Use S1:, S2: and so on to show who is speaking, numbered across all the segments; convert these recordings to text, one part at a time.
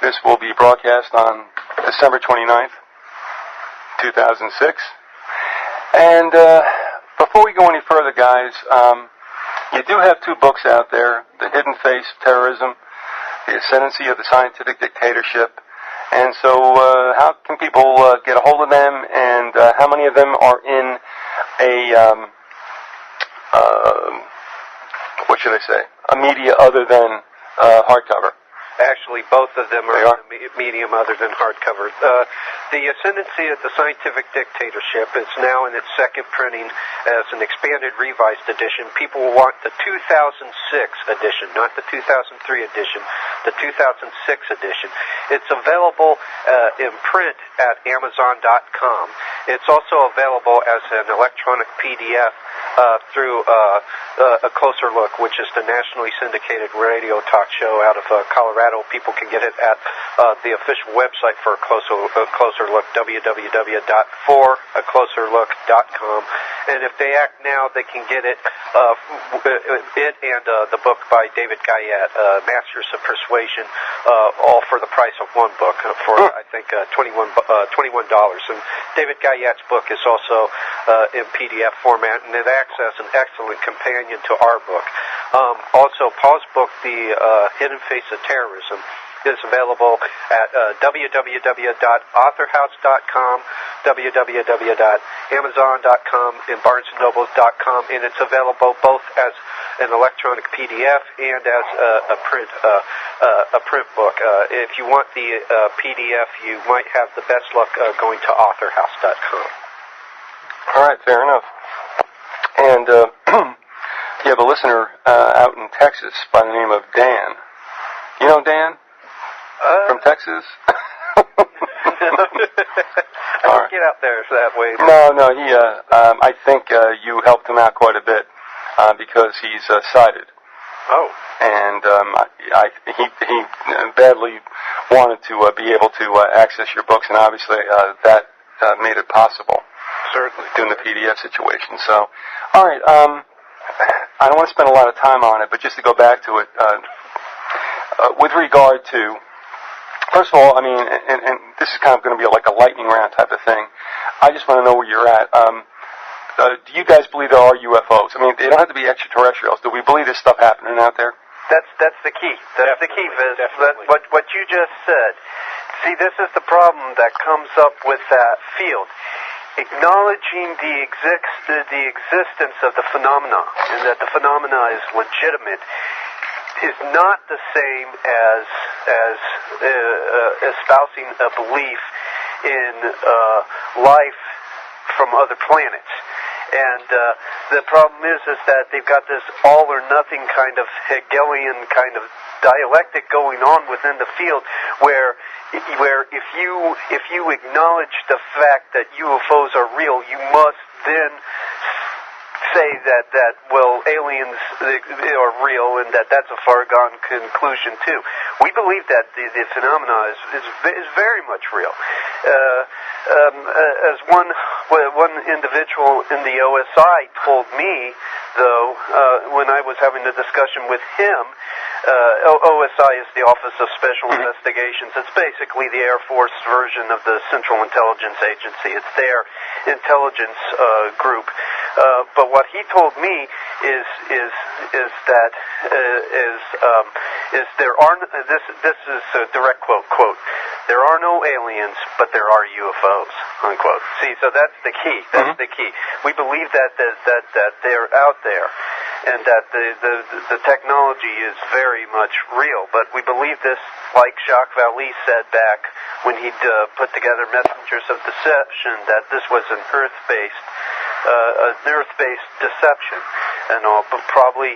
S1: This will be broadcast on December 29th, 2006. And before we go any further, guys, you do have two books out there, The Hidden Face of Terrorism, The Ascendancy of the Scientific Dictatorship. And so how can people get a hold of them, and how many of them are in a, what should I say, a media other than hardcover?
S2: Actually, both of them are in a medium other than hardcover. The Ascendancy of the Scientific Dictatorship is now in its second printing as an expanded revised edition. People will want the 2006 edition, not the 2003 edition, the 2006 edition. It's available in print at Amazon.com. It's also available as an electronic PDF through A Closer Look, which is the nationally syndicated radio talk show out of Colorado. People can get it at the official website for A Closer Look, www.foracloserlook.com. And if they act now, they can get it, and the book by David Guyette, Masters of Persuasion, all for the price of one book, for I think $21. And David Guyette's book is also in PDF format, and it acts as an excellent companion to our book. Also, Paul's book, The Hidden Face of Terrorism, is available at www.authorhouse.com, www.amazon.com, and barnesandnobles.com, and it's available both as an electronic PDF and as a print book. If you want the PDF, you might have the best luck going to authorhouse.com.
S1: All right, fair enough. And you have a listener out in Texas by the name of Dan. You know Dan? From Texas?
S2: I don't get out there that way.
S1: No, he, I think you helped him out quite a bit because he's sighted.
S2: Oh.
S1: And he badly wanted to be able to access your books, and obviously that made it possible.
S2: Certainly.
S1: Doing the PDF situation. So, all right, I don't want to spend a lot of time on it, but just to go back to it, with regard to, first of all, I mean, and this is kind of going to be like a lightning round type of thing. I just want to know where you're at. Do you guys believe there are UFOs? I mean, they don't have to be extraterrestrials. Do we believe there's stuff happening out there?
S3: That's the key. That's the key, Viz. What you just said. See, this is the problem that comes up with that field. Acknowledging the existence of the phenomena and that the phenomena is legitimate is not the same as espousing a belief in life from other planets. And the problem is that they've got this all or nothing kind of Hegelian kind of dialectic going on within the field, where if you acknowledge the fact that UFOs are real, you must then say that well, aliens are real and that's a far-gone conclusion too. We believe that the phenomena is very much real. As one individual in the OSI told me, though, when I was having a discussion with him, OSI is the Office of Special Investigations. It's basically the Air Force version of the Central Intelligence Agency. It's their intelligence group. But what he told me is that there are this is a direct quote. There are no aliens, but there are UFOs, unquote. See, so that's the key. That's the key. We believe that they're out there, and that the technology is very much real. But we believe this, like Jacques Vallée said back when he put together Messengers of Deception, that this was an Earth-based deception, and all, but probably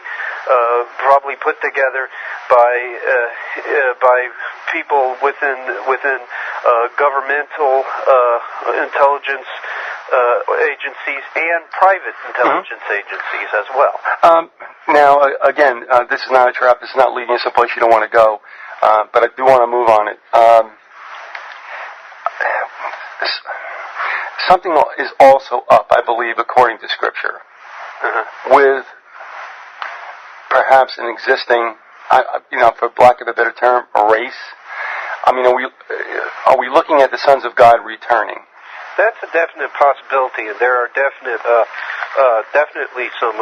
S3: put together by people within governmental intelligence agencies and private intelligence agencies as well.
S1: Now, again, this is not a trap. This is not leading you someplace you don't want to go, but I do want to move on it. Something is also up, I believe, according to Scripture, with perhaps an existing, for lack of a better term, a race. I mean, are we looking at the sons of God returning?
S2: That's a definite possibility, and there are definitely some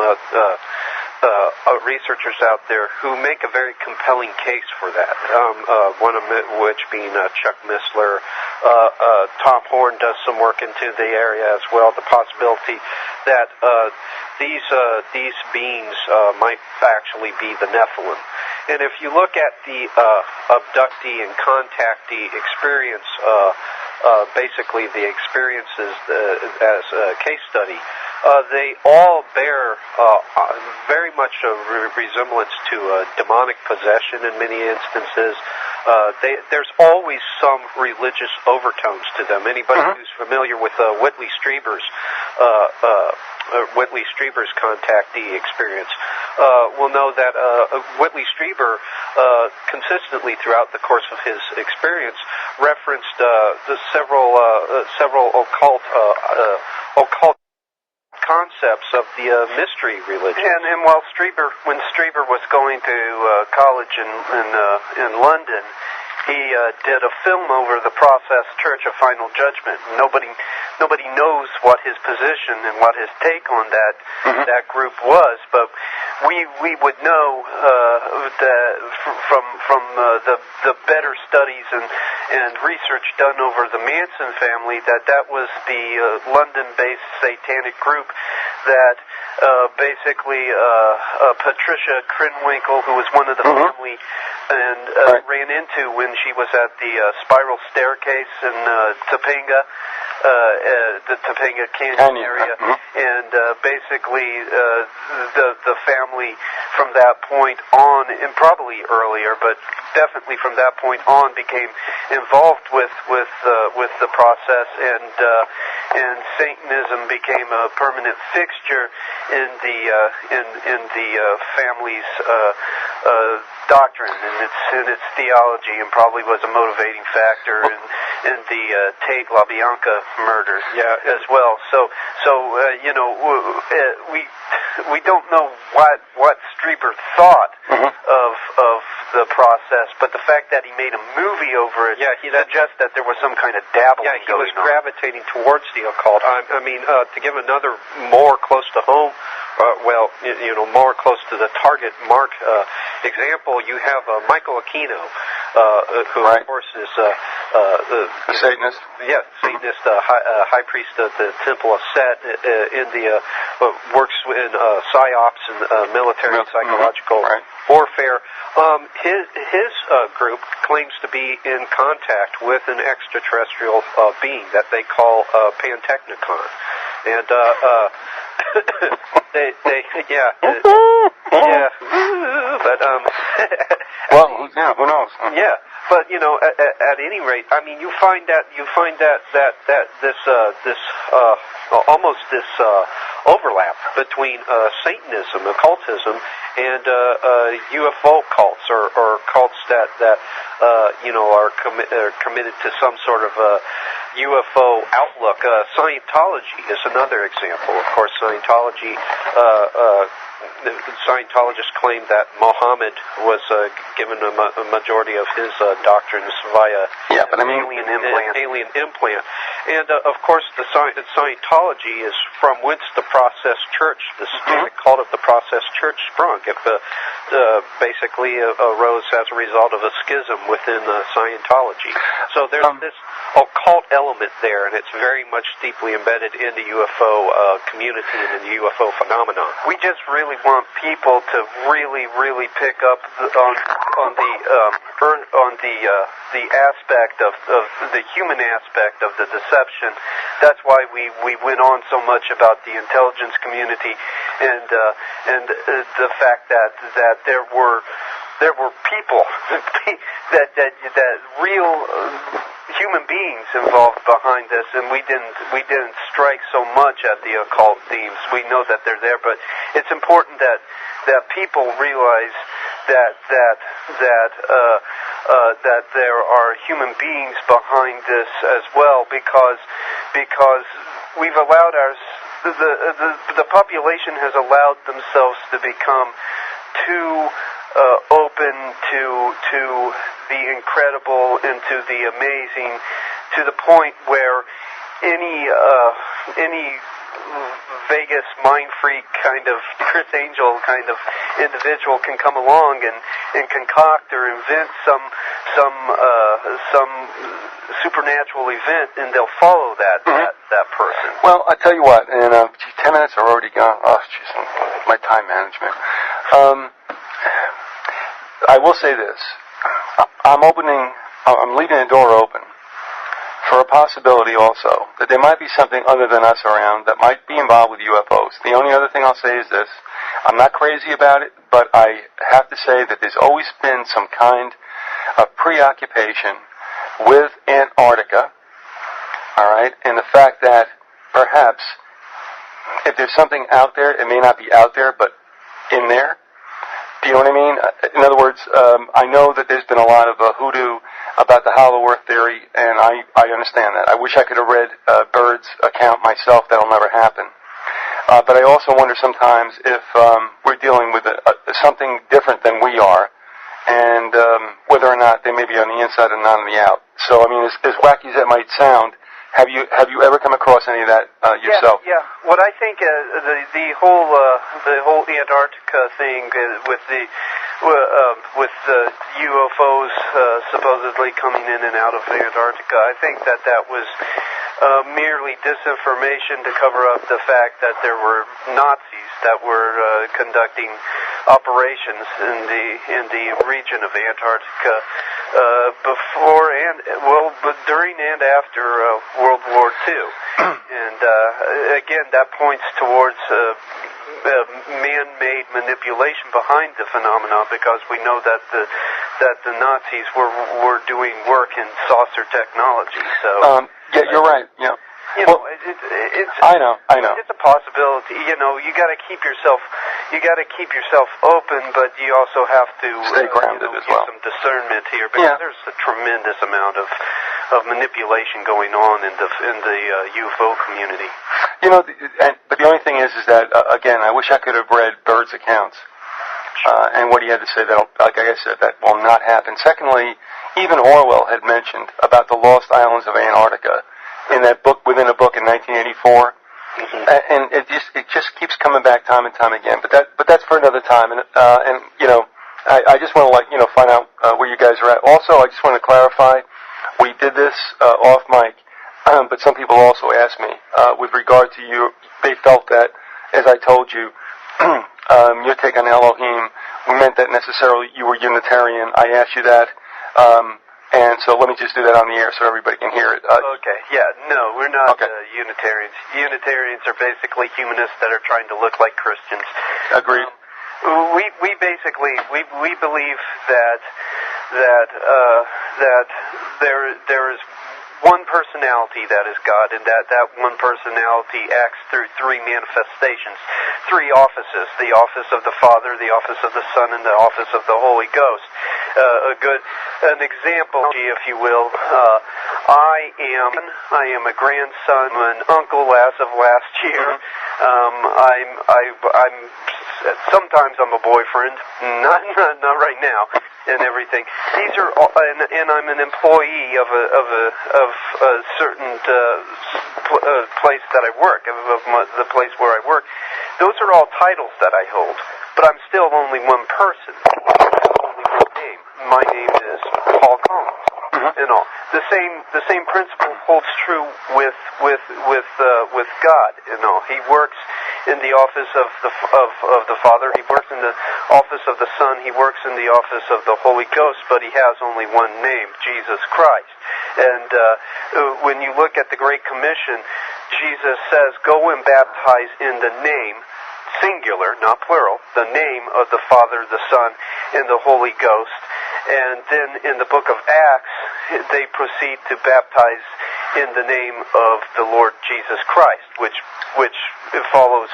S2: researchers out there who make a very compelling case for that. One of which being Chuck Missler. Tom Horn does some work into the area as well. The possibility that these beings might actually be the Nephilim. And if you look at the abductee and contactee experience, basically the experiences as a case study, they all bear very much a resemblance to demonic possession in many instances. There's always some religious overtones to them. Anybody who's familiar with Whitley Strieber's contactee experience will know that Whitley Strieber consistently throughout the course of his experience referenced the several occult concepts of the mystery religion.
S3: And while when Strieber was going to college in London, he did a film over the Process Church of Final Judgment. Nobody knows what his position and what his take on that group was, but we would know that from the better studies and research done over the Manson family that was the London-based satanic group that basically Patricia Krenwinkel, who was one of the family, and ran into when she was at the spiral staircase in Topanga, the Topanga Canyon area, and basically the family from that point on, and probably earlier, but definitely from that point on, became involved with the process, and Satanism became a permanent fixture in the family's doctrine and its theology, and probably was a motivating factor in the Tate LaBianca murder as well. So we don't know what Strieber thought of the process, but the fact that he made a movie over it suggests that there was some kind of dabbling going on.
S2: Yeah, he was gravitating towards the occult. I mean, to give another more close to home, more close to the target mark example, you have Michael Aquino, who of course is
S1: a Satanist.
S2: Yeah, Satanist, high priest of the Temple of Set in the works in psyops and military and psychological warfare. His group claims to be in contact with an extraterrestrial being that they call Pantechnicon, and but
S1: who knows?
S2: Yeah, but at any rate, I mean, you find that this almost this overlap between Satanism, occultism, and UFO cults or cults that are committed to some sort of UFO outlook. Scientology is another example. Of course, Scientologists claim that Muhammad was given a majority of his doctrines via alien implant. And of course, the Scientology is from whence the Process Church, the satanic cult of the Process Church, sprung. It basically arose as a result of a schism within Scientology. So there's this occult element there, and it's very much deeply embedded in the UFO community and in the UFO phenomenon.
S3: We just really want people to really pick up on the aspect of the human aspect of the deception. That's why we went on so much about the intelligence community and the fact that there were people that real human beings involved behind this, and we didn't strike so much at the occult themes. We know that they're there, but it's important that people realize that there are human beings behind this as well, because we've allowed the population has allowed themselves to become too open to the incredible and to the amazing, to the point where any Vegas mind freak kind of Chris Angel kind of individual can come along and concoct or invent some supernatural event, and they'll follow that person.
S1: Well, I tell you what, and 10 minutes are already gone. Oh, jeez, my time management. I will say this: I'm leaving the door open for a possibility also that there might be something other than us around that might be involved with UFOs. The only other thing I'll say is this: I'm not crazy about it, but I have to say that there's always been some kind of preoccupation with Antarctica, all right, and the fact that perhaps if there's something out there, it may not be out there, but in there. Do you know what I mean? In other words, I know that there's been a lot of hoodoo about the Hollow Earth theory, and I understand that. I wish I could have read Bird's account myself. That'll never happen. But I also wonder sometimes if we're dealing with something different than we are, and whether or not they may be on the inside and not on the out. So, I mean, as wacky as that might sound, have you ever come across any of that yourself?
S3: Yeah. What I think the whole Antarctica thing with the UFOs supposedly coming in and out of Antarctica, I think that was merely disinformation to cover up the fact that there were Nazis that were conducting operations in the region of Antarctica during and after World War II, and again, that points towards man-made manipulation behind the phenomenon, because we know that the Nazis were doing work in saucer technology. So
S1: yeah, you're right. Yeah.
S3: It's
S1: I know.
S3: It's a possibility. You got to keep yourself open, but you also have to
S1: stay grounded as well.
S3: Some discernment here, because there's a tremendous amount of manipulation going on in the UFO community.
S1: But the only thing is that again, I wish I could have read Bird's accounts and what he had to say. That, like I said, that will not happen. Secondly, even Orwell had mentioned about the lost islands of Antarctica in that book, within a book in 1984, and it just keeps coming back time and time again. But that's for another time. And I just want to find out where you guys are at. Also, I just want to clarify, we did this off mic, but some people also asked me with regard to you. They felt that, as I told you, your take on Elohim, we meant that necessarily you were Unitarian. I asked you that. And so let me just do that on the air so everybody can hear it.
S3: Okay, yeah, no, we're not
S1: okay.
S3: Unitarians. Unitarians are basically humanists that are trying to look like Christians.
S1: Agreed.
S3: We basically believe that there is one personality that is God, and that one personality acts through three manifestations, three offices: the office of the Father, the office of the Son, and the office of the Holy Ghost. An example, if you will. I am a grandson, an uncle as of last year. I'm sometimes I'm a boyfriend, not right now, and everything. These are all, and I'm an employee of a certain place that I work, the place where I work. Those are all titles that I hold, but I'm still only one person. Only one name. My name is Paul Collins. And all the same principle holds true with God. He works in the office of the Father. He works in the office of the Son. He works in the office of the Holy Ghost. But he has only one name, Jesus Christ. And when you look at the Great Commission, Jesus says, "Go and baptize in the name." Singular, not plural, the name of the Father, the Son, and the Holy Ghost. And then in the book of Acts, they proceed to baptize in the name of the Lord Jesus Christ, which follows,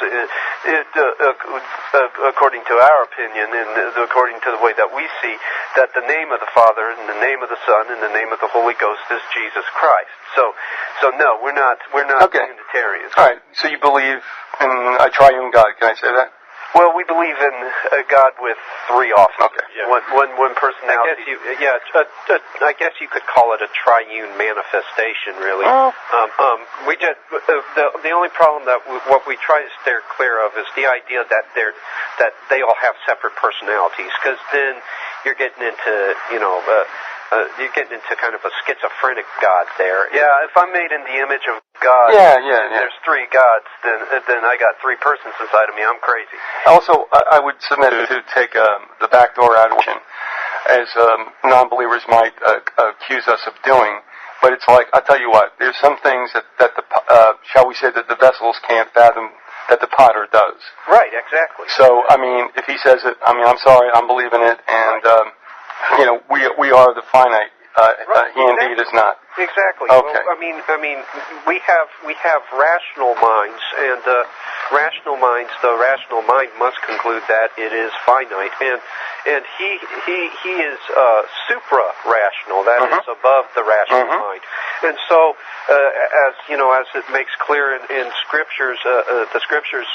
S3: according to our opinion and according to the way that we see, that the name of the Father and the name of the Son and the name of the Holy Ghost is Jesus Christ. So no, we're not
S1: okay.
S3: Unitarians.
S1: All right. So you believe in a triune God? Can I say that?
S2: Well, we believe in a God with three offices.
S1: Okay.
S2: Yeah. One personality. I guess you could call it a triune manifestation, really. We just the only problem that what we try to steer clear of is the idea that they all have separate personalities, because then you're getting into kind of a schizophrenic God there.
S3: Yeah, if I'm made in the image of God, there's three gods, then I got three persons inside of me. I'm crazy.
S1: Also, I would submit to take the back door out of it, as non-believers might accuse us of doing. But it's like, I'll tell you what, there's some things that the shall we say, that the vessels can't fathom that the potter does.
S2: Right, exactly.
S1: So, I mean, if he says it, I mean, I'm sorry, I'm believing it, and we are the finite. He indeed is not.
S2: Exactly.
S1: Okay.
S2: Well, I mean, we have rational minds, and the rational mind must conclude that it is finite, and he is supra-rational. That is above the rational mind. And so, as it makes clear in scriptures, the scriptures,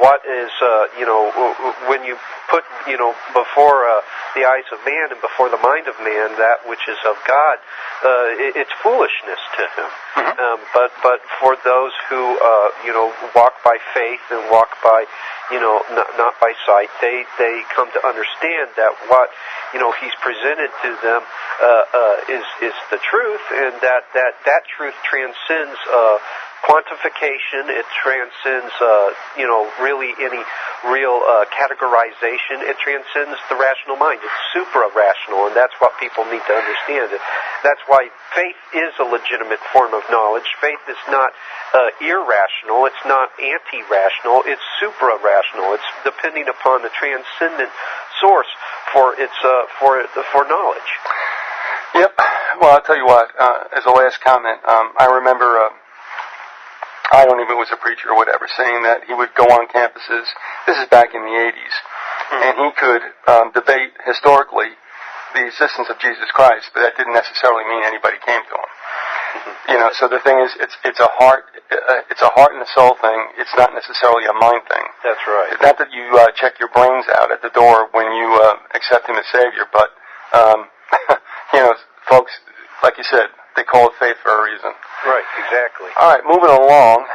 S2: what is when you put before the eyes of man and before the mind of man that which is of God, it's foolishness to him. But for those who walk by faith and walk by not by sight, they come to understand that what he's presented to them is the truth, and that truth transcends quantification. It transcends really any real categorization. It transcends the rational mind. It's supra-rational, and that's what people need to understand. That's why faith is a legitimate form of knowledge. Faith is not irrational. It's not anti-rational. It's supra-rational. It's depending upon the transcendent source for knowledge.
S1: Yep. Well, I'll tell you what, as a last comment, I remember, I don't even, it was a preacher or whatever, saying that he would go on campuses, this is back in the 80s, and he could debate historically the existence of Jesus Christ, but that didn't necessarily mean anybody came to him. So the thing is, it's a heart and a soul thing. It's not necessarily a mind thing.
S2: That's right.
S1: Not that you check your brains out at the door when you accept him as Savior, but folks, like you said, they call it faith for a reason.
S2: Right, exactly.
S1: All right, moving along.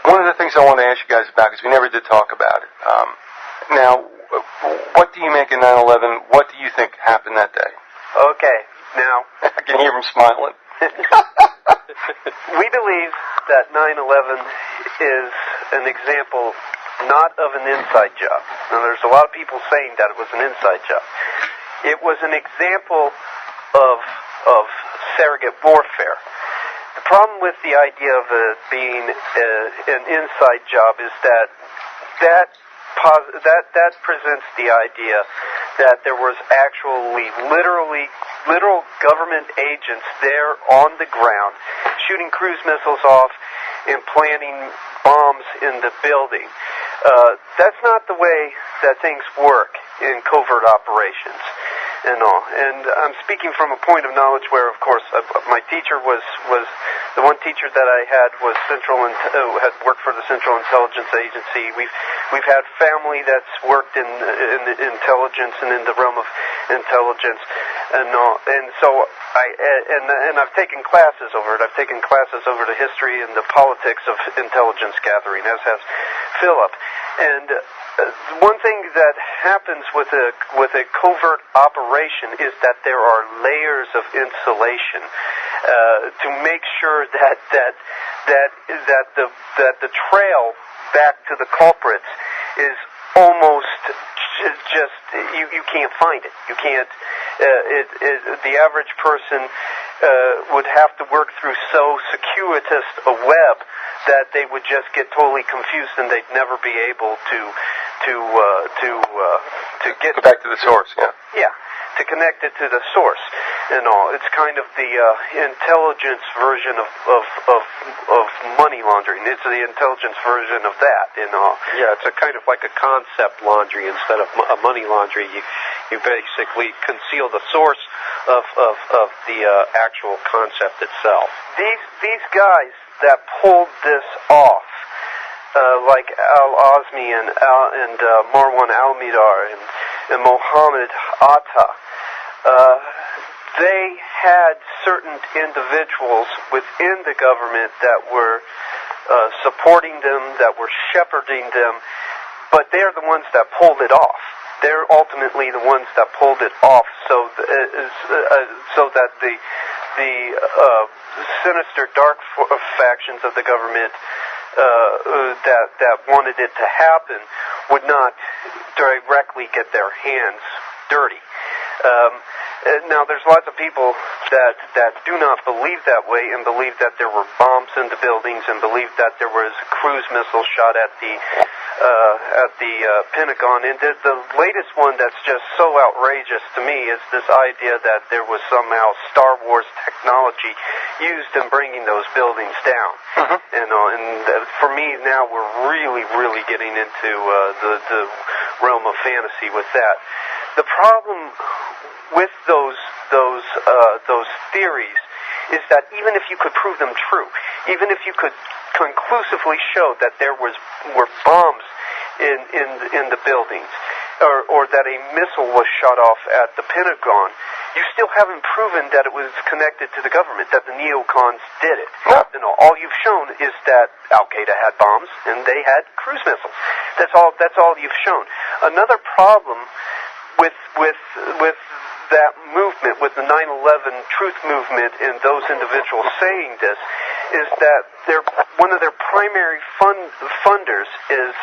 S1: One of the things I want to ask you guys about, because we never did talk about it. Now, what do you make of 9/11? What do you think happened that day?
S3: Okay, now
S1: I can hear him smiling.
S3: We believe that 9/11 is an example not of an inside job. Now, there's a lot of people saying that it was an inside job. It was an example of surrogate warfare. The problem with the idea of it being an inside job is that presents the idea that there was actually literal government agents there on the ground shooting cruise missiles off and planting bombs in the building. That's not the way that things work in covert operations and all. And I'm speaking from a point of knowledge where, of course, my teacher was the one teacher that I had was had worked for the Central Intelligence Agency. We've had family that's worked in intelligence and in the realm of intelligence and all. And so I've taken classes over it. I've taken classes over the history and the politics of intelligence gathering, as has Philip. And one thing that happens with a covert operation is that there are layers of insulation to make sure that the trail back to the culprits is almost just you can't find it. You can't. The average person would have to work through so circuitous a web that they would just get totally confused and they'd never be able to get
S1: Go back to the source.
S3: Yeah, to connect it to the source and all. It's kind of the intelligence version of money laundering. It's the intelligence version of that and all.
S2: Yeah, it's a kind of like a concept laundry instead of a money laundry. You basically conceal the source of the actual concept itself.
S3: These guys that pulled this off
S2: like Al-Azmi and Marwan Al-Midar and Mohammed Atta, they had certain individuals within the government that were supporting them, that were shepherding them, but they're the ones that pulled it off. They're ultimately the ones that pulled it off, so that the sinister, dark factions of the government that wanted it to happen would not directly get their hands dirty. Now, there's lots of people that do not believe that way and believe that there were bombs in the buildings and believe that there was cruise missiles shot at the Pentagon. And the latest one that's just so outrageous to me is this idea that there was somehow Star Wars technology used in bringing those buildings down. And for me now, we're really getting into the realm of fantasy with that. The problem with those theories is that even if you could prove them true, even if you could conclusively show that there were bombs in the buildings, or that a missile was shot off at the Pentagon, you still haven't proven that it was connected to the government, that the neocons did it.
S1: No.
S2: You know, all you've shown is that Al-Qaeda had bombs and they had cruise missiles. That's all you've shown. Another problem with that movement, with the 9/11 truth movement, and those individuals saying this, is that one of their primary funders is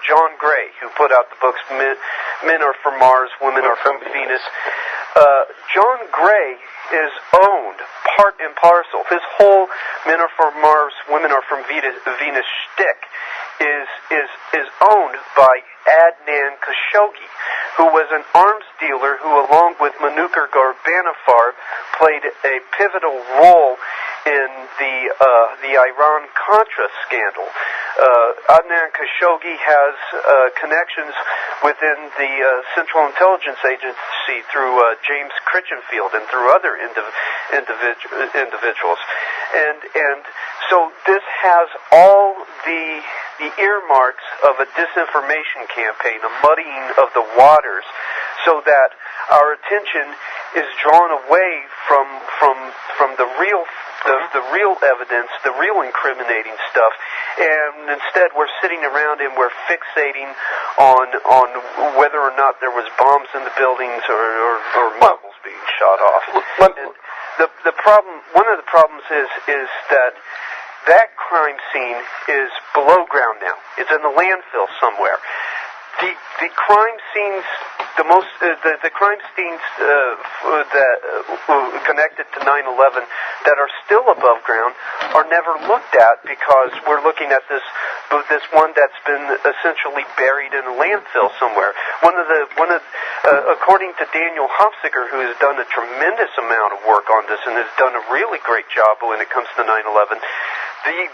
S2: John Gray, who put out the books Men Are From Mars, Women Are From Venus. John Gray is owned part and parcel. His whole Men Are From Mars, Women Are From Venus shtick is owned by Adnan Khashoggi, who was an arms dealer who, along with Manuker Ghorbanifar, played a pivotal role in the Iran-Contra scandal. Adnan Khashoggi has connections within the Central Intelligence Agency through James Critchenfield and through other individuals. And so this has all the earmarks of a disinformation campaign, a muddying of the waters, so that our attention is drawn away from the real evidence, the real incriminating stuff, and instead we're sitting around and we're fixating on whether or not there was bombs in the buildings or missiles being shot off. And the problem, one of the problems is that crime scene is below ground now. It's in the landfill somewhere. The crime scenes, the crime scenes that connected to 9/11 that are still above ground are never looked at, because we're looking at this one that's been essentially buried in a landfill somewhere. According to Daniel Hofziger, who has done a tremendous amount of work on this and has done a really great job when it comes to 9/11, the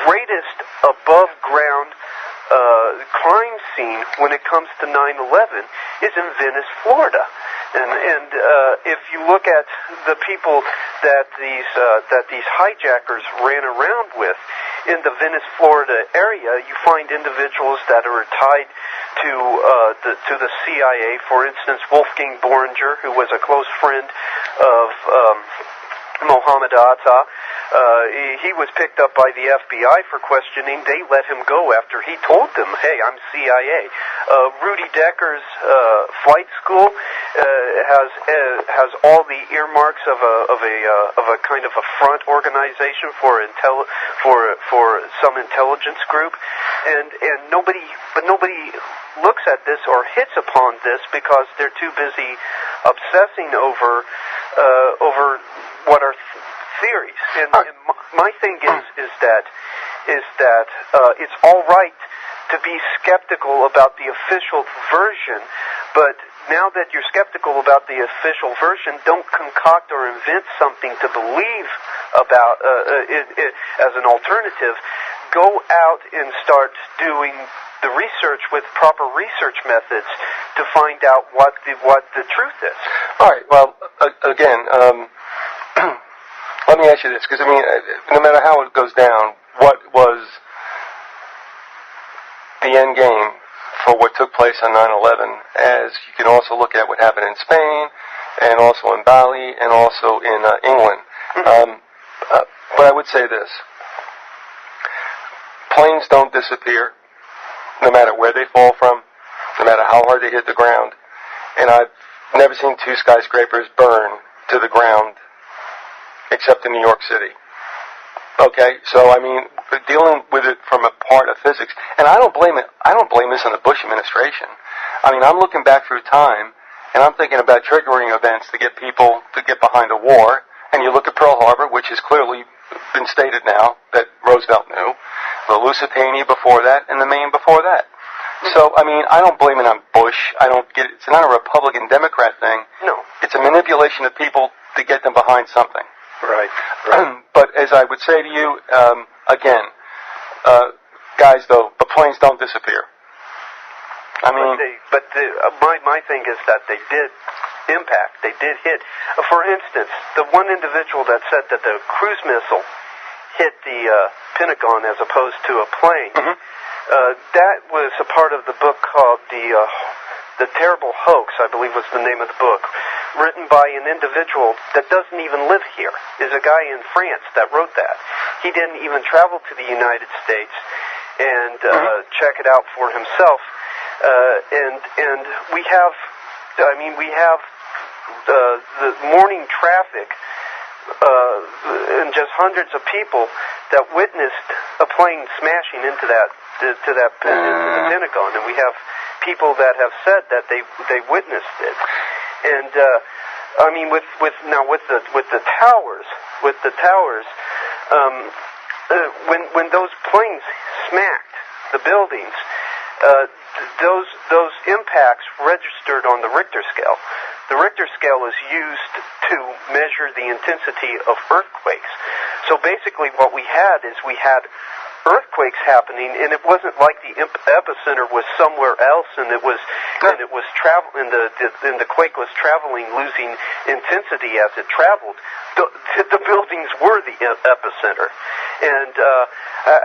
S2: greatest above ground crime scene when it comes to 9/11 is in Venice, Florida. And if you look at the people that these hijackers ran around with in the Venice, Florida area, you find individuals that are tied to the CIA. For instance, Wolfgang Boehringer, who was a close friend of Mohammed Atta. He was picked up by the FBI for questioning. They let him go after he told them, "Hey, I'm CIA." Rudy Decker's flight school has all the earmarks of a kind of a front organization for some intelligence group, and nobody looks at this or hits upon this because they're too busy obsessing over what are theories. And my thing is that it's all right to be skeptical about the official version, but now that you're skeptical about the official version, don't concoct or invent something to believe about it as an alternative. Go out and start doing the research with proper research methods to find out what the truth is.
S1: All right. Well, again, let me ask you this, because I mean, no matter how it goes down, what was the end game for what took place on 9/11, as you can also look at what happened in Spain, and also in Bali, and also in England. But I would say this. Planes don't disappear, no matter where they fall from, no matter how hard they hit the ground. And I've never seen 2 skyscrapers burn to the ground, except in New York City. Okay, so I mean, dealing with it from a part of physics, and I don't blame it. I don't blame this on the Bush administration. I mean, I'm looking back through time, and I'm thinking about triggering events to get people to get behind a war. And you look at Pearl Harbor, which has clearly been stated now that Roosevelt knew, the Lusitania before that, and the Maine before that. So, I mean, I don't blame it on Bush. I don't get it. It's not a Republican-Democrat thing.
S2: No.
S1: It's a manipulation of people to get them behind something.
S2: Right.
S1: But as I would say to you, again, guys, though, the planes don't disappear. I mean,
S2: my thing is that they did impact. They did hit. For instance, the one individual that said that the cruise missile hit the Pentagon as opposed to a plane.
S1: Mm-hmm.
S2: That was a part of the book called The Terrible Hoax, I believe was the name of the book, written by an individual that doesn't even live here. Is a guy in France that wrote that. He didn't even travel to the United States and check it out for himself. And we have the morning traffic and just hundreds of people that witnessed a plane smashing into the Pentagon, and we have people that have said that they witnessed it. And I mean, with the towers, when those planes smacked the buildings, those impacts registered on the Richter scale. The Richter scale is used to measure the intensity of earthquakes. So basically what we had earthquakes happening, and it wasn't like the epicenter was somewhere else, and the quake was traveling, losing intensity as it traveled. The buildings were the epicenter. And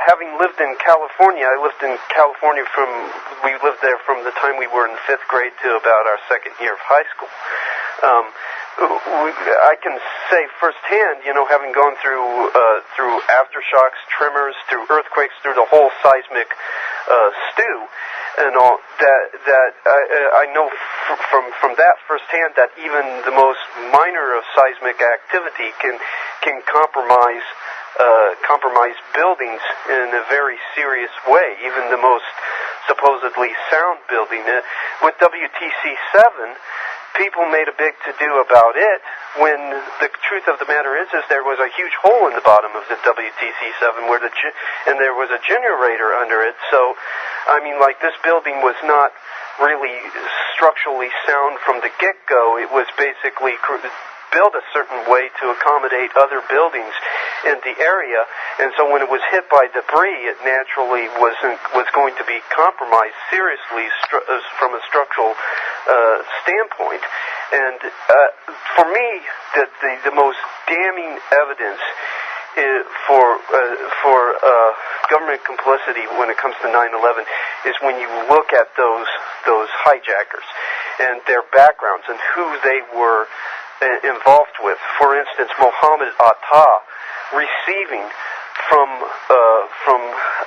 S2: having lived in California, we lived there from the time we were in 5th grade to about our 2nd year of high school. I can say firsthand, having gone through aftershocks, tremors, through earthquakes, through the whole seismic stew, and all that I know from that firsthand that even the most minor of seismic activity can compromise buildings in a very serious way. Even the most supposedly sound building. With WTC-7. People made a big to-do about it when the truth of the matter is there was a huge hole in the bottom of the WTC-7 and there was a generator under it. So, I mean, like, this building was not really structurally sound from the get-go. It was basically built a certain way to accommodate other buildings in the area, and so when it was hit by debris, it naturally was going to be compromised seriously from a structural standpoint. And for me, the most damning evidence for government complicity when it comes to 9/11 is when you look at those hijackers and their backgrounds and who they were involved with. For instance, Mohammed Atta receiving from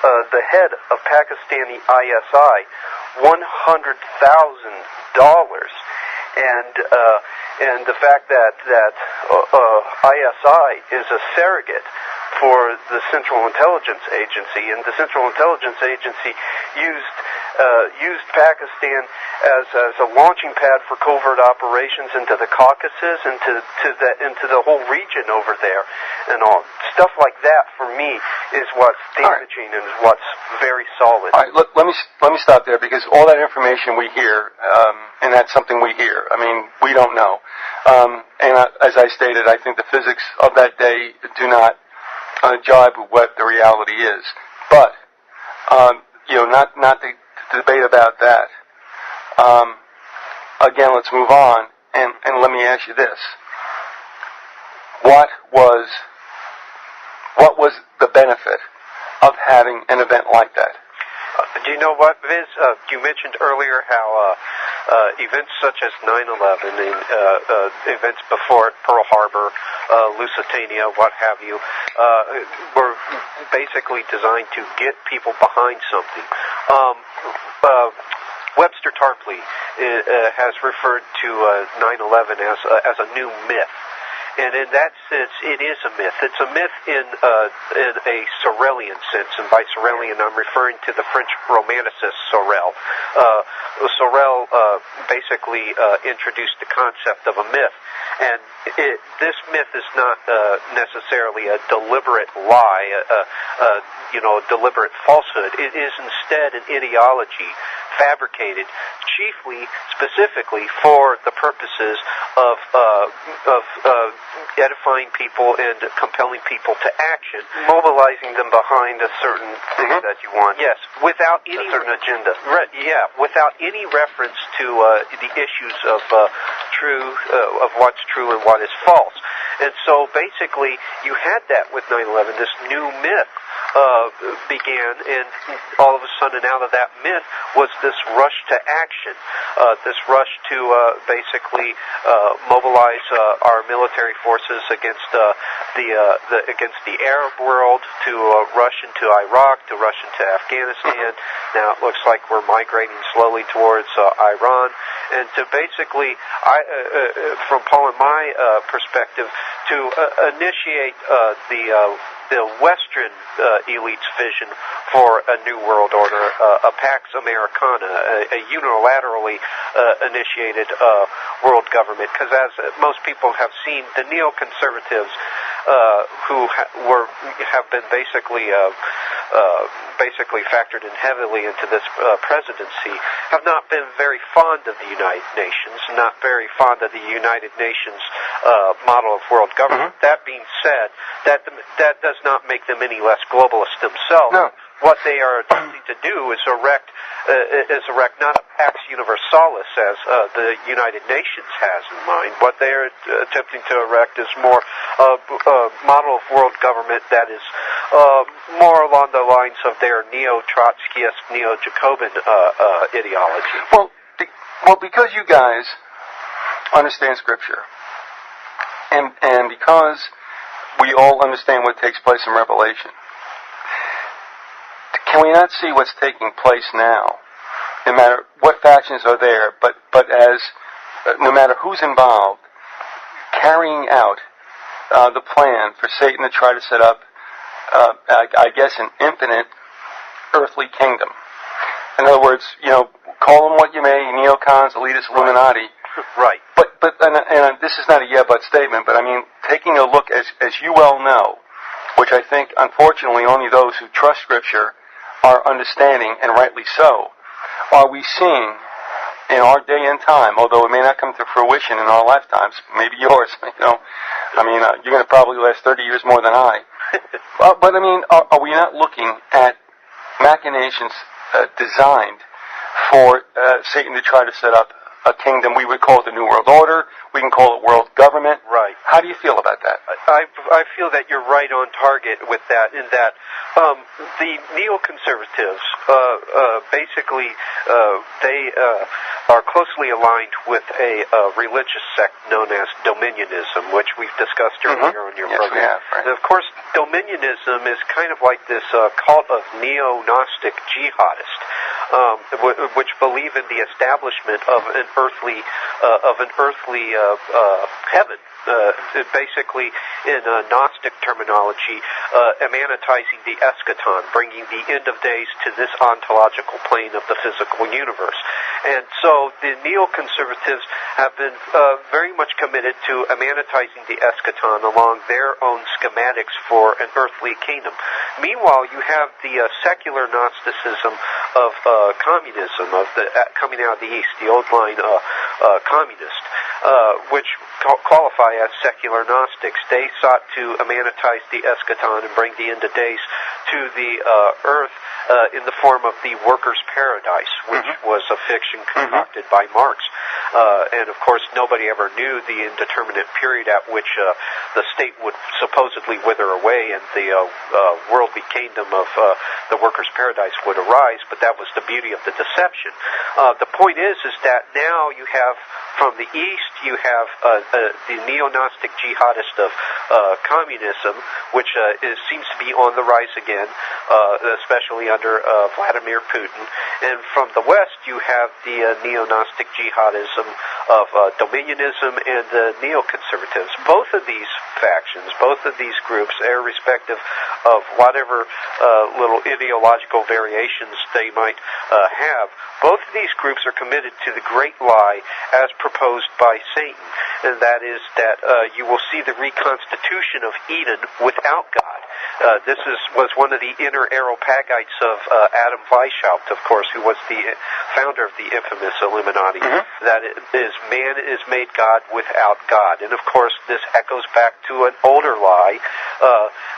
S2: the head of Pakistani ISI $100,000, and the fact that ISI is a surrogate for the Central Intelligence Agency, and the Central Intelligence Agency used Pakistan as a launching pad for covert operations into the Caucasus, into the whole region over there, and all stuff like that. For me, is what's damaging and is what's very solid.
S1: All right, let me stop there, because all that information we hear, and that's something we hear. I mean, we don't know. As I stated, I think the physics of that day do not jibe with what the reality is. But not to debate about that. Again, let's move on, and let me ask you this: what was the benefit of having an event like that?
S2: Do you know what, Viz? You mentioned earlier how events such as 9/11 and events before it, Pearl Harbor, Lusitania, what have you, were basically designed to get people behind something. Webster Tarpley has referred to 9/11 as a new myth. And in that sense, it is a myth. It's a myth in a Sorelian sense, and by Sorelian, I'm referring to the French Romanicist Sorel. Sorel basically introduced the concept of a myth, and this myth is not necessarily a deliberate lie, a deliberate falsehood. It is instead an ideology fabricated chiefly, specifically for the purposes of edifying people and compelling people to action,
S3: mobilizing them behind a certain thing that you want.
S2: Yes, without any
S3: a certain agenda.
S2: Right, yeah, without any reference to the issues of of what's true and what is false. And so basically, you had that with 9/11. This new myth began, and all of a sudden out of that myth was this rush to action, this rush to basically mobilize our military forces against the Arab world, to rush into Iraq, to rush into Afghanistan. Now it looks like we're migrating slowly towards Iran, and to basically, from Paul and my perspective, to initiate the Western elite's vision for a new world order, a Pax Americana, a unilaterally initiated world government. Because as most people have seen, the neoconservatives who have been basically factored in heavily into this presidency have not been very fond of the United Nations, not very fond of the United Nations model of world government. That being said, that does not make them any less globalist themselves.
S1: No.
S2: What they are attempting to do is erect not a Pax Universalis as the United Nations has in mind. What they are attempting to erect is more a model of world government that is more along the lines of their neo-Trotskyist, neo-Jacobin ideology.
S1: Well, because you guys understand Scripture, and because we all understand what takes place in Revelation, can we not see what's taking place now? No matter what factions are there, but as no matter who's involved, carrying out the plan for Satan to try to set up, I guess, an infinite earthly kingdom. In other words, call them what you may, neocons, elitists, Illuminati.
S2: Right.
S1: But and this is not a yeah-but statement, but I mean, taking a look, as you well know, which I think, unfortunately, only those who trust Scripture are understanding, and rightly so, are we seeing in our day and time, although it may not come to fruition in our lifetimes, maybe yours, you're going to probably last 30 years more than I. But I mean, are we not looking at machinations designed for Satan to try to set up a kingdom? We would call it the New World Order. We can call it world government.
S2: Right.
S1: How do you feel about that?
S2: I feel that you're right on target with that, in that the neoconservatives basically they are closely aligned with a religious sect known as Dominionism, which we've discussed earlier on your program.
S1: We have, right.
S2: And of course, Dominionism is kind of like this cult of neo-Gnostic jihadists, which believe in the establishment of an earthly heaven. Basically, in Gnostic terminology, emanatizing the eschaton, bringing the end of days to this ontological plane of the physical universe. And so the neoconservatives have been very much committed to emanatizing the eschaton along their own schematics for an earthly kingdom. Meanwhile, you have the secular Gnosticism of communism, of the coming out of the East, the old line communist, which qualify as secular Gnostics. They sought to emanatize the eschaton and bring the end of days to the earth in the form of the workers' paradise, which was a fiction concocted by Marx. And of course, nobody ever knew the indeterminate period at which the state would supposedly wither away and the worldly kingdom of the workers' paradise would arise, but that was the beauty of the deception. The point is that now you have, from the East, you have the neo-Gnostic jihadist of communism, which seems to be on the rise again, especially under Vladimir Putin. And from the West, you have the neo-Gnostic jihadism of dominionism and neoconservatives. Both of these factions, both of these groups, irrespective of whatever little ideological variations they might have, both of these groups are committed to the great lie as proposed by Satan, and that is that you will see the reconstitution of Eden without God. This was one of the inner Areopagites of Adam Weishaupt, of course, who was the founder of the infamous Illuminati. That is, man is made God without God. And of course, this echoes back to an older lie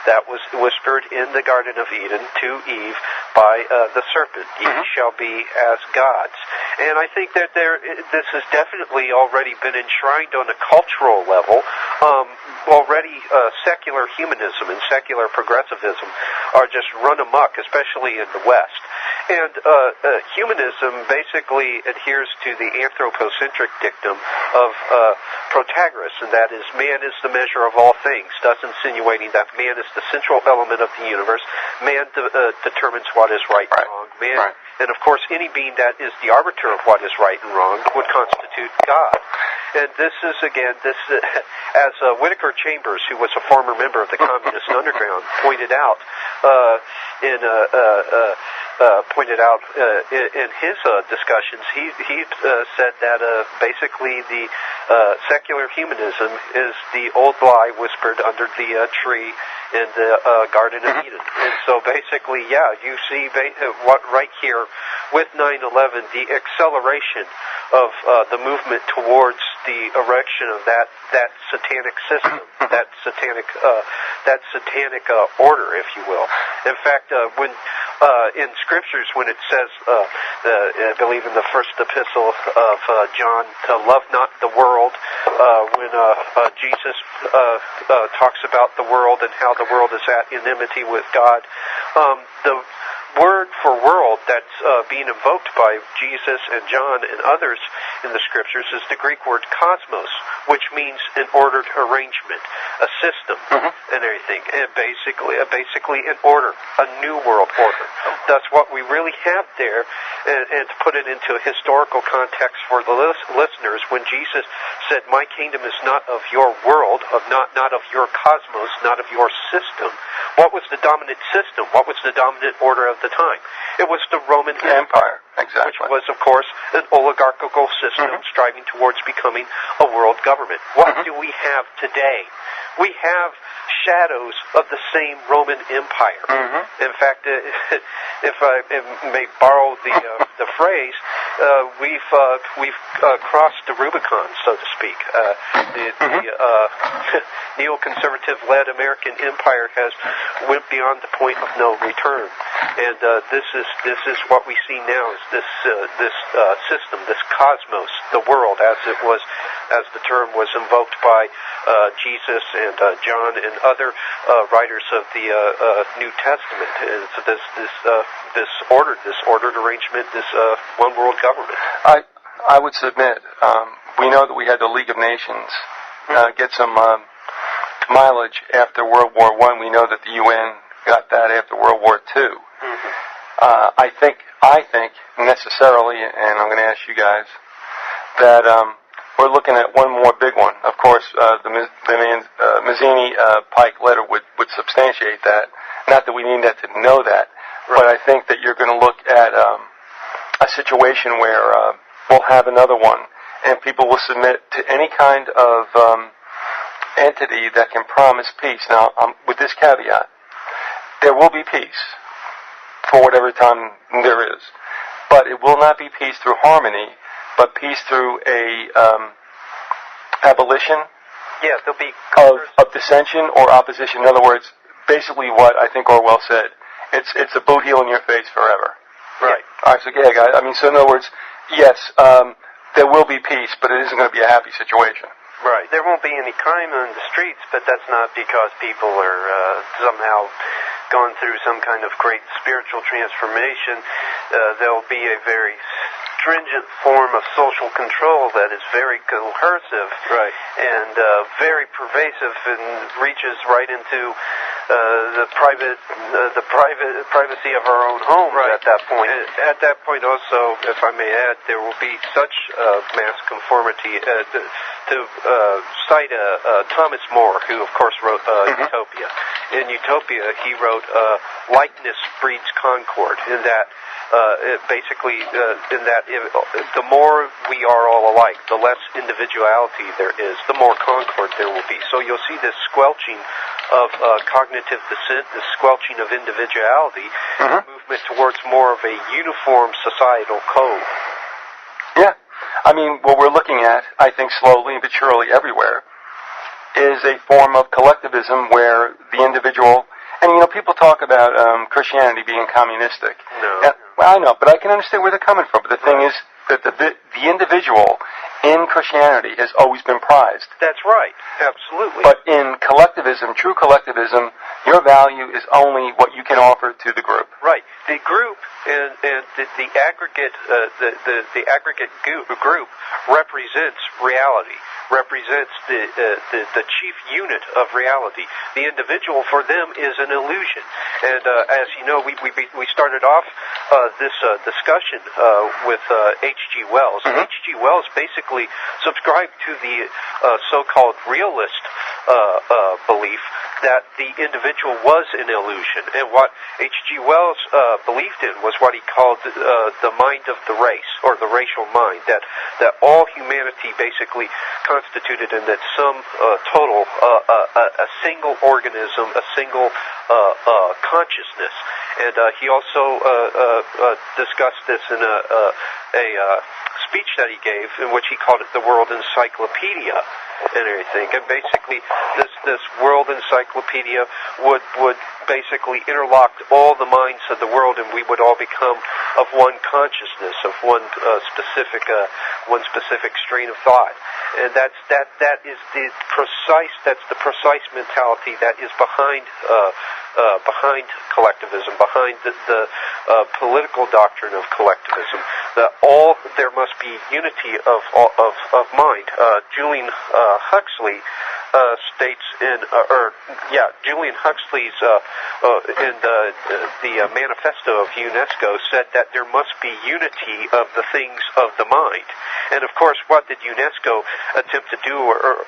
S2: that was whispered in the Garden of Eden to Eve by the serpent. Ye shall be as gods. And I think that this has definitely already been enshrined on a cultural level. Already secular humanism and secular progressivism are just run amok, especially in the West. And humanism basically adheres to the anthropocentric dictum of Protagoras, and that is, man is the measure of all things, thus insinuating that man is the central element of the universe. Man determines what is right and wrong. Man, and of course, any being that is the arbiter of what is right and wrong would constitute God. And this is, again, as Whittaker Chambers, who was a former member of the Communist Underground, pointed out in his discussions, he said that basically the secular humanism is the old lie whispered under the tree in the Garden of Eden. And so basically, you see what right here with 9/11, the acceleration of the movement towards the erection of that satanic system, that satanic order, if you will. In fact, when in scriptures, when it says, I believe in the first epistle of John, to love not the world, when Jesus talks about the world and how the world is at enmity with God, the word for world that's being invoked by Jesus and John and others in the scriptures is the Greek word cosmos, which means an ordered arrangement, a system, and everything, and basically an order, a new world order. That's what we really have there, and to put it into a historical context for the listeners, when Jesus said, "My kingdom is not of your world, not of your cosmos, not of your system," what was the dominant system? What was the dominant order of the time? It was the Roman Empire.
S1: Exactly.
S2: Which was, of course, an oligarchical system striving towards becoming a world government. What do we have today? We have shadows of the same Roman Empire. In fact, if I may borrow the phrase, we've crossed the Rubicon, so to speak. The neoconservative-led American empire has went beyond the point of no return, and this is what we see now: is this system, this cosmos, the world, as the term was invoked by Jesus and John and other writers of the New Testament. It's this ordered arrangement, this one world government.
S1: I would submit, we know that we had the League of Nations get some mileage after World War I. We know that the UN got that after World War II. I think necessarily, and I'm going to ask you guys, that we're looking at one more big one. Of course, the Mazzini-Pike letter would substantiate that. Not that we need that to know that, but I think that you're going to look at a situation where we'll have another one, and people will submit to any kind of entity that can promise peace. Now, with this caveat, there will be peace for whatever time there is, but it will not be peace through harmony, but peace through a abolition
S2: there'll be
S1: of dissension or opposition. In other words, basically what I think Orwell said, It's a boot heel in your face forever.
S2: Right.
S1: All right, so yeah, guys. I mean, so in other words, yes, there will be peace, but it isn't going to be a happy situation.
S2: Right.
S3: There won't be any crime on the streets, but that's not because people are somehow gone through some kind of great spiritual transformation. There'll be a very stringent form of social control that is very coercive,
S2: Right.
S3: and very pervasive, and reaches right into the privacy of our own homes.
S2: Right.
S3: At that point.
S2: And at that point also, if I may add, there will be such mass conformity to cite Thomas More, who of course wrote Utopia. In Utopia, he wrote likeness breeds concord, in that the more we are all alike, the less individuality there is, the more concord there will be. So you'll see this squelching of cognitive dissent, this squelching of individuality, movement towards more of a uniform societal code.
S1: Yeah. I mean, what we're looking at, I think slowly but surely everywhere, is a form of collectivism where the individual, and you know, people talk about Christianity being communistic.
S2: No.
S1: And, well, I know, but I can understand where they're coming from. But the thing is that the individual in Christianity has always been prized.
S2: That's right. Absolutely.
S1: But in collectivism, true collectivism, your value is only what you can offer to the group.
S2: Right. The group and the aggregate the aggregate group represents reality, represents the chief unit of reality. The individual for them is an illusion. And as you know, we started off this discussion with H.G. Wells. H.G. Wells basically subscribed to the so-called realist belief that the individual was an illusion. And what H.G. Wells believed in was what he called the mind of the race, or the racial mind, that all humanity basically constituted in that some total, a single organism, a single consciousness. And he also discussed this in a speech that he gave, in which he called it the World Encyclopedia and everything. And basically, this World Encyclopedia would basically interlock all the minds of the world, and we would all become of one consciousness, of one specific strain of thought. And that is the precise mentality that is behind collectivism, behind the political doctrine of collectivism. That there must be unity of mind. Julian Huxley states Julian Huxley's in the manifesto of UNESCO said that there must be unity of the things of the mind. And of course, what did UNESCO attempt to do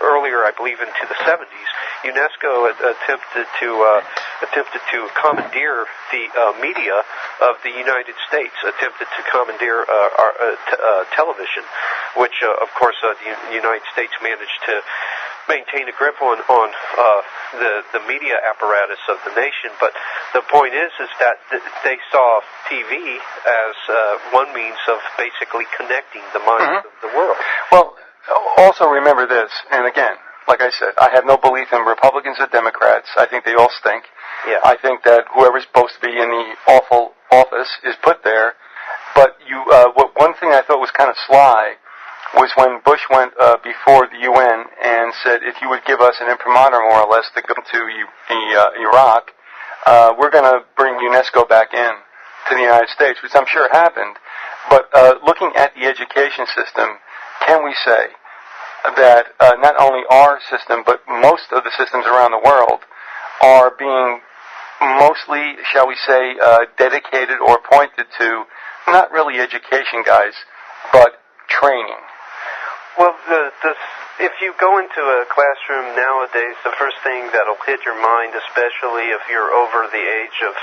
S2: earlier? I believe into the 70s, UNESCO attempted to commandeer the media of the United States, attempted to commandeer television, which of course the United States managed to maintain a grip on the media apparatus of the nation. But the point is that they saw TV as one means of basically connecting the minds of the world.
S1: Well, also remember this, and again, like I said, I have no belief in Republicans or Democrats. I think they all stink.
S2: Yeah.
S1: I think that whoever's supposed to be in the awful office is put there. But one thing I thought was kind of sly was when Bush went before the UN and said, if you would give us an imprimatur, more or less, to go to Iraq, we're going to bring UNESCO back in to the United States, which I'm sure happened. But looking at the education system, can we say that not only our system, but most of the systems around the world are being mostly, shall we say, dedicated or pointed to not really education, guys, but training?
S3: Well, if you go into a classroom nowadays, the first thing that'll hit your mind, especially if you're over the age of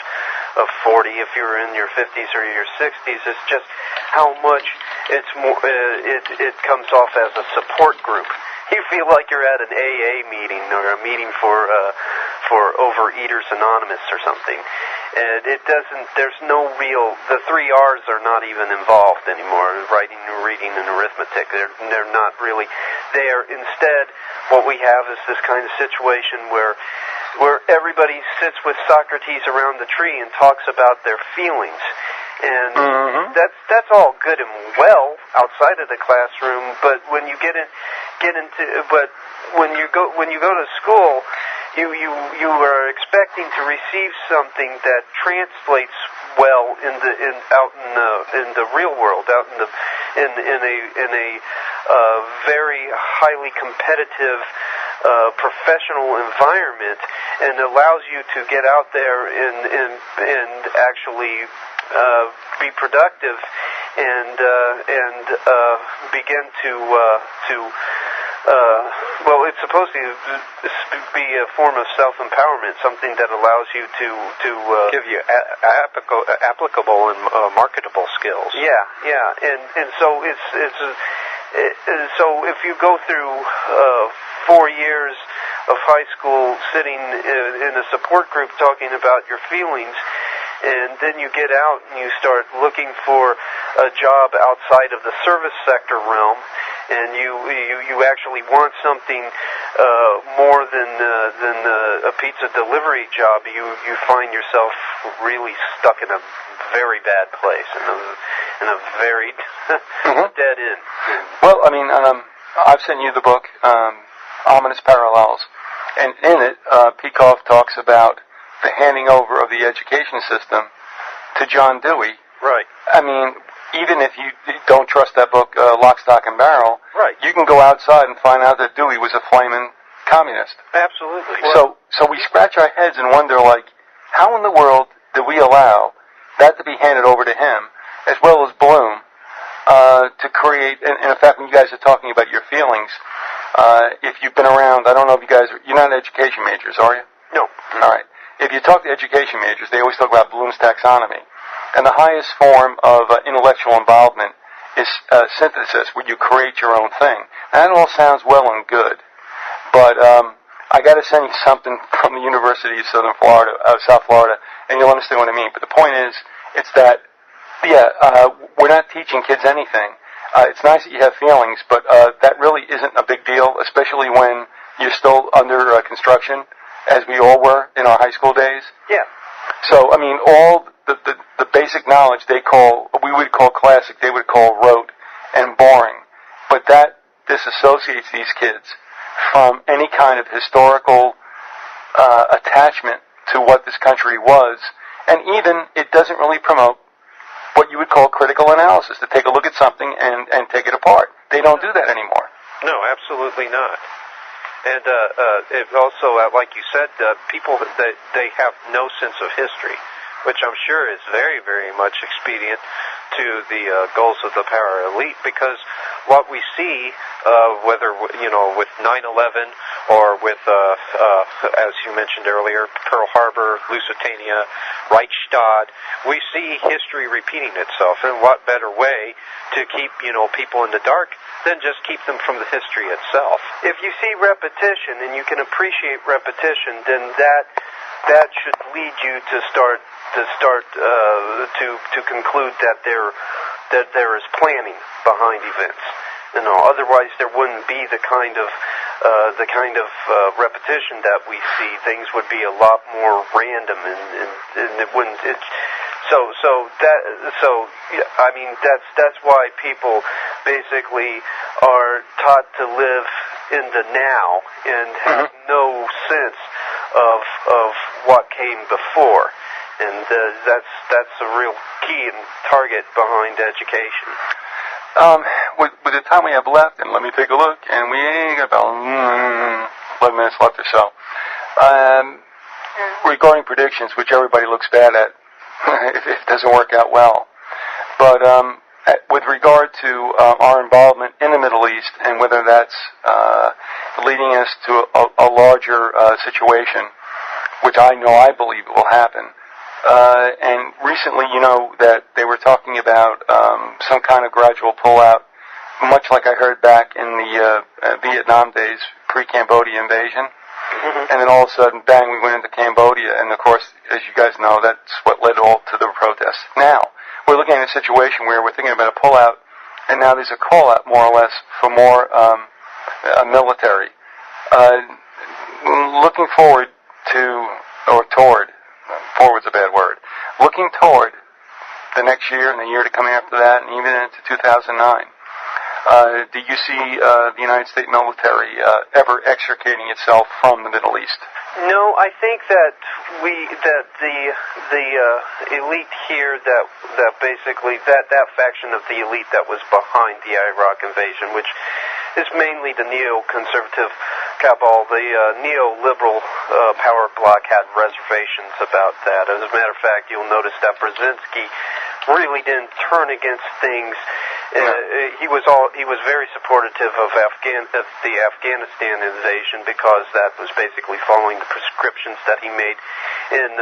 S3: 40, if you're in your 50s or your 60s, is just how much it comes off as a support group. You feel like you're at an AA meeting or a meeting for Overeaters Anonymous or something. And it doesn't, there's no real, the 3 R's are not even involved anymore, writing, reading, and arithmetic. They're not really there. Instead, what we have is this kind of situation where where everybody sits with Socrates around the tree and talks about their feelings. And that's all good and well outside of the classroom, but when you when you go to school, you are expecting to receive something that translates well out in the real world, out in a very highly competitive professional environment, and allows you to get out there and actually be productive and begin to well, it's supposed to be a form of self-empowerment, something that allows you to
S2: give you applicable and marketable skills.
S3: Yeah, and so so if you go through 4 years of high school sitting in a support group talking about your feelings, and then you get out and you start looking for a job outside of the service sector realm, and you actually want something more than a pizza delivery job, you find yourself really stuck in a very bad place, in a very dead end.
S1: Well, I mean, I've sent you the book, Ominous Parallels, and in it, Peikoff talks about the handing over of the education system to John Dewey.
S3: Right.
S1: I mean, even if you don't trust that book, Lock, Stock, and Barrel,
S3: right,
S1: you can go outside and find out that Dewey was a flaming communist.
S3: Absolutely.
S1: So we scratch our heads and wonder, like, how in the world did we allow that to be handed over to him, as well as Bloom, to create, and in fact, when you guys are talking about your feelings, if you've been around, I don't know if you're not education majors, are you?
S3: No.
S1: All right. If you talk to education majors, they always talk about Bloom's taxonomy. And the highest form of intellectual involvement is synthesis, where you create your own thing. And that all sounds well and good, but I got to send you something from the University of South Florida, and you'll understand what I mean. But the point is, it's that, we're not teaching kids anything. It's nice that you have feelings, but that really isn't a big deal, especially when you're still under construction, as we all were in our high school days.
S3: Yeah.
S1: So, I mean, all the basic knowledge we would call classic, they would call rote and boring. But that disassociates these kids from any kind of historical attachment to what this country was. And even, it doesn't really promote what you would call critical analysis, to take a look at something and take it apart. They don't do that anymore.
S2: No, absolutely not. And it also, like you said, people, they have no sense of history, which I'm sure is very, very much expedient to the goals of the power elite, because what we see, whether, with 9/11 or with, as you mentioned earlier, Pearl Harbor, Lusitania, Reichstag, we see history repeating itself. And what better way to keep, people in the dark than just keep them from the history itself?
S3: If you see repetition and you can appreciate repetition, then that should lead you to conclude that there is planning behind events. Otherwise there wouldn't be the kind of repetition that we see. Things would be a lot more random, and it wouldn't. That's why people basically are taught to live in the now and have no sense of what came before, and that's a real key and target behind education.
S1: With the time we have left, and let me take a look, and we ain't got about 11 minutes left or so. Regarding predictions, which everybody looks bad at if it doesn't work out well, but with regard to our involvement in the Middle East, and whether that's leading us to a larger situation, which I believe will happen. And recently, that they were talking about some kind of gradual pullout, much like I heard back in the Vietnam days, pre-Cambodia invasion. And then all of a sudden, bang, we went into Cambodia. And of course, as you guys know, that's what led all to the protests. Now, we're looking at a situation where we're thinking about a pullout, and now there's a call-out, more or less, for more military. Looking forward, toward, forward's a bad word, looking toward the next year and the year to come after that, and even into 2009. Do you see the United States military ever extricating itself from the Middle East?
S2: No, I think that the elite here that basically that faction of the elite that was behind the Iraq invasion, which is mainly the neoconservative cabal, the neoliberal power bloc, had reservations about that. As a matter of fact, you'll notice that Brzezinski really didn't turn against things. He was very supportive of the Afghanistan invasion because that was basically following the prescriptions that he made in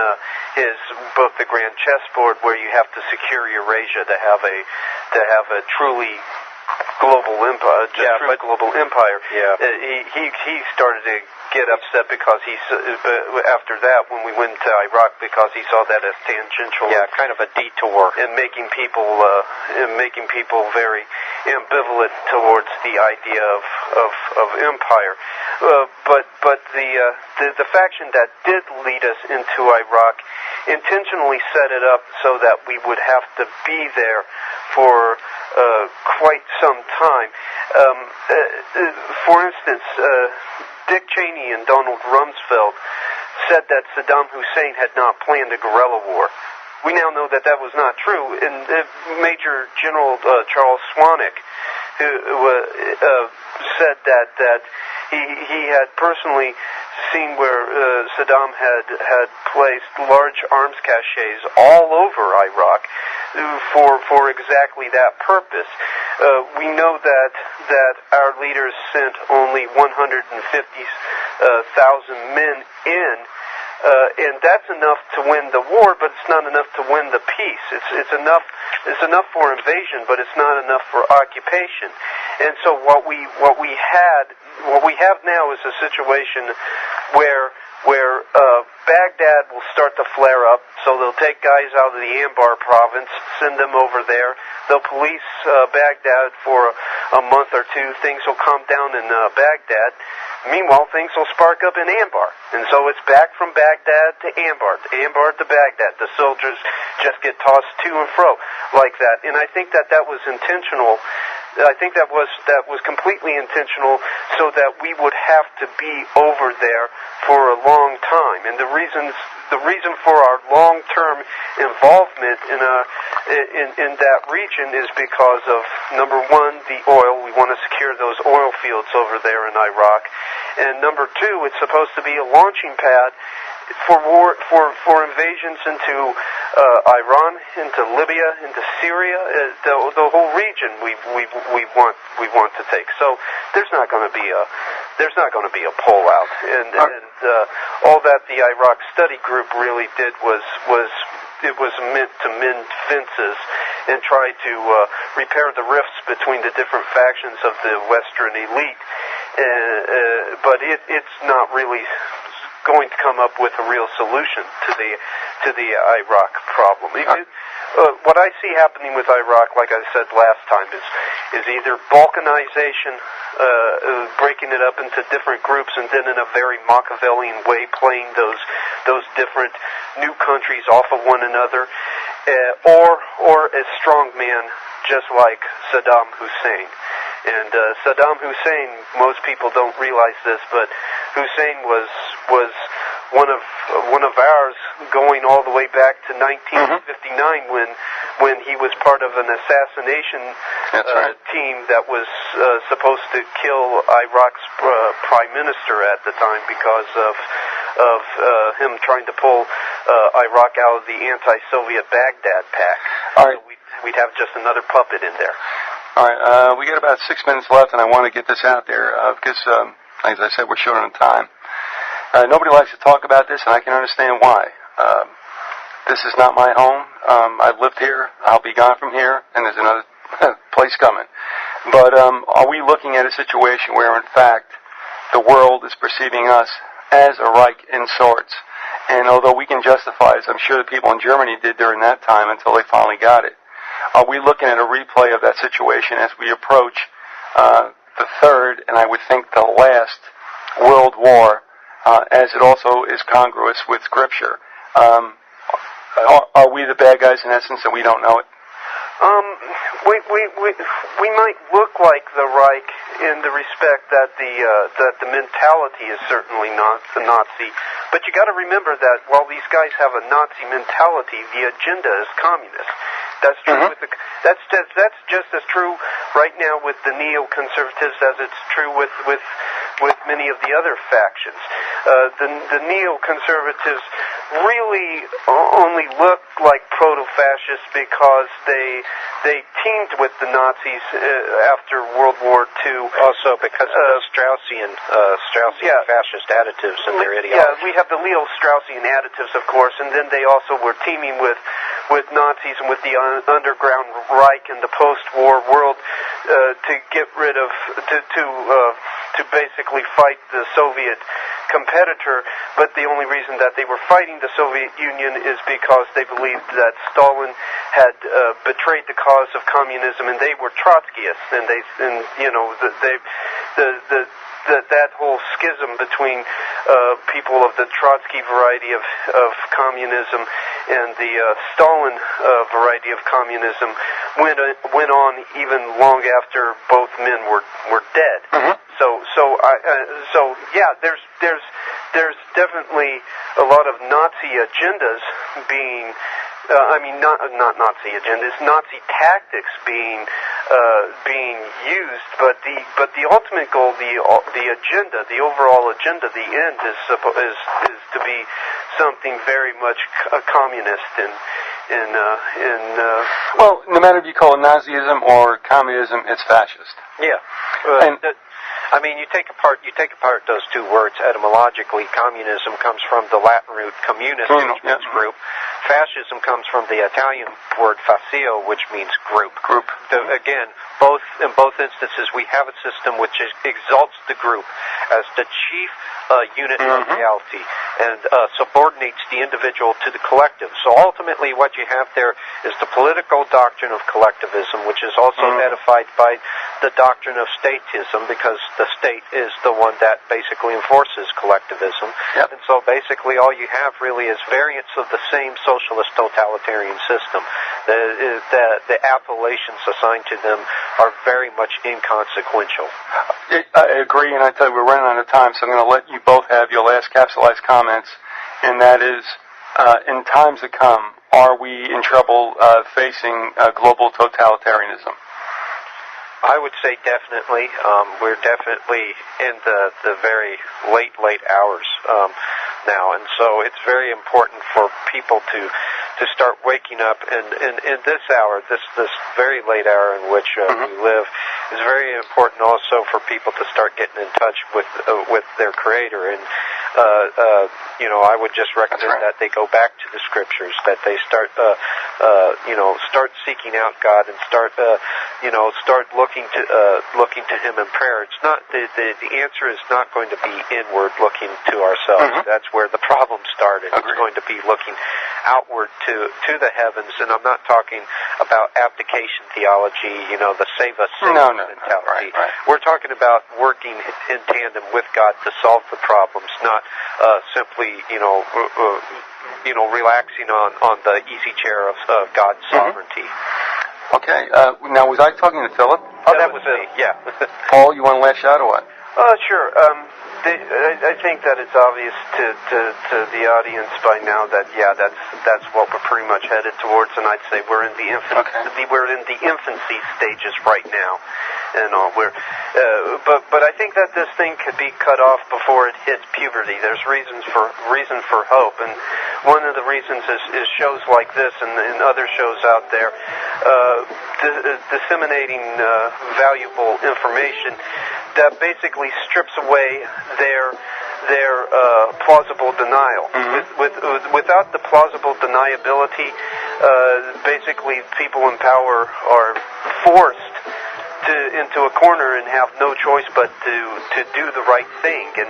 S2: his book, The Grand Chessboard, where you have to secure Eurasia to have a truly global empire. Global empire.
S3: Yeah.
S2: He started to get upset because after that, when we went to Iraq, because he saw that as tangential.
S3: Yeah, kind of a detour.
S2: And making people very ambivalent towards the idea of empire. But the faction that did lead us into Iraq intentionally set it up so that we would have to be there for quite some time. For instance, Dick Cheney and Donald Rumsfeld said that Saddam Hussein had not planned a guerrilla war. We now know that that was not true. And Major General Charles Swanwick, who said that he had personally seen where Saddam had placed large arms caches all over Iraq for exactly that purpose. We know that our leaders sent only 150,000 men in, and that's enough to win the war, but it's not enough to win the peace. It's enough for invasion, but it's not enough for occupation. And so what we have now is a situation where Baghdad will start to flare up, so they'll take guys out of the Anbar province, send them over there. They'll police Baghdad for a month or two. Things will calm down in Baghdad. Meanwhile, things will spark up in Anbar. And so it's back from Baghdad to Anbar to Baghdad. The soldiers just get tossed to and fro like that. And I think that was intentional. I think that was completely intentional so that we would have to be over there for a long time. And the reason for our long-term involvement in that region is because of, number one, the oil. We want to secure those oil fields over there in Iraq. And number two, it's supposed to be a launching pad for invasions into Iran, into Libya, into Syria, the whole region we want to take. So there's not going to be a pullout, and all that the Iraq Study Group really did was meant to mend fences and try to repair the rifts between the different factions of the Western elite, but it's not really going to come up with a real solution to the Iraq problem. What I see happening with Iraq, like I said last time, is either balkanization, breaking it up into different groups, and then in a very Machiavellian way playing those different new countries off of one another, or a strong man just like Saddam Hussein. And Saddam Hussein, most people don't realize this, but Hussein was one of ours, going all the way back to 1959 when he was part of an assassination team that was supposed to kill Iraq's prime minister at the time because of him trying to pull Iraq out of the anti-Soviet Baghdad pact.
S1: All right.
S2: So we'd have just another puppet in there.
S1: All right, we got about 6 minutes left, and I want to get this out there because, as I said, we're short on time. Nobody likes to talk about this, and I can understand why. This is not my home. I've lived here. I'll be gone from here, and there's another place coming. But are we looking at a situation where, in fact, the world is perceiving us as a Reich in sorts? And although we can justify, as I'm sure the people in Germany did during that time until they finally got it, are we looking at a replay of that situation as we approach the third, and I would think the last, World War as it also is congruous with Scripture. Are we the bad guys in essence, and we don't know it?
S2: We might look like the Reich in the respect that the mentality is certainly not the Nazi, but you got to remember that while these guys have a Nazi mentality, the agenda is communist. That's true with that's just as true right now with the neoconservatives as it's true with many of the other factions. The neoconservatives really only look like proto-fascists because they teamed with the Nazis after World War II.
S3: Also because of the Straussian fascist additives in their ideology.
S2: Yeah, we have the Leo Straussian additives, of course, and then they also were teaming with Nazis and with the underground Reich in the post-war world to get rid of to basically fight the Soviet competitor, but the only reason that they were fighting the Soviet Union is because they believed that Stalin had betrayed the cause of communism, and they were Trotskyists, that whole schism between people of the Trotsky variety of communism and the Stalin variety of communism went on even long after both men were dead. Mm-hmm. So yeah, there's definitely a lot of Nazi agendas being. Not Nazi agendas, Nazi tactics being used, but the ultimate goal, the agenda, the overall agenda, the end is to be something very much communist
S1: Well, no matter if you call it Nazism or communism, it's fascist.
S3: Yeah. You take apart those two words etymologically. Communism comes from the Latin root communis, which means group. Fascism comes from the Italian word fascio, which means group. Again, in both instances, we have a system which exalts the group as the chief unit of reality and subordinates the individual to the collective. So ultimately, what you have there is the political doctrine of collectivism, which is also edified by the doctrine of statism, because the state is the one that basically enforces collectivism. Yep. And so basically all you have really is variants of the same socialist totalitarian system. The appellations assigned to them are very much inconsequential.
S1: I agree, and I tell you, we're running out of time, so I'm going to let you both have your last capsulized comments, and that is, in times to come, are we in trouble facing global totalitarianism?
S3: I would say definitely. We're definitely in the very late hours now, and so it's very important for people to start waking up. And in this hour, this very late hour in which we live, is very important also for people to start getting in touch with their Creator. And I would just recommend that they go back to the Scriptures, that they start seeking out God and start looking to Him in prayer. It's not the answer is not going to be inward looking to ourselves. That's where the problem started. It's going to be looking outward to the heavens, and I'm not talking about abdication theology, the save us mentality. Right. We're talking about working in tandem with God to solve the problems, not simply relaxing on the easy chair of God's sovereignty.
S1: Okay. Now, was I talking to Philip?
S3: Oh, that was me. Yeah.
S1: Paul, you want to lash out or what?
S2: Sure. I think that it's obvious to the audience by now that that's what we're pretty much headed towards, and I'd say we're in the infancy stages right now, and all. But I think that this thing could be cut off before it hits puberty. There's reason for hope, and one of the reasons is shows like this and other shows out there disseminating valuable information that basically strips away their plausible denial. Without the plausible deniability, basically people in power are forced into a corner and have no choice but to do the right thing. And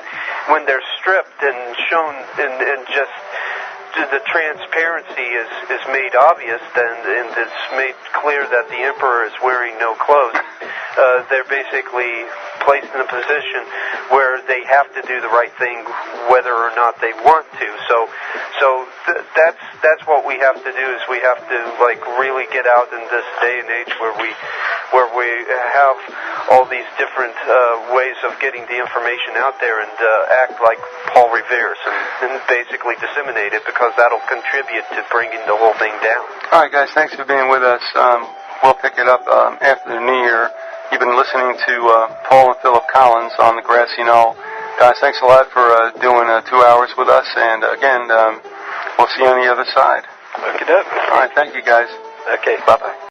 S2: when they're stripped and shown and just the transparency is made obvious, and it's made clear that the emperor is wearing no clothes, they're basically placed in a position where they have to do the right thing whether or not they want to. That's what we have to do, is we have to really get out in this day and age where we have all these different ways of getting the information out there, and act like Paul Revere's and basically disseminate it, because that'll contribute to bringing the whole thing down.
S1: All right, guys, thanks for being with us. We'll pick it up after the new year. You've been listening to Paul and Phillip Collins on the Grassy Knoll. Guys, thanks a lot for doing 2 hours with us, and again, we'll see you on the other side.
S2: Look it up.
S1: All right, thank you, guys.
S2: Okay.
S1: Bye-bye.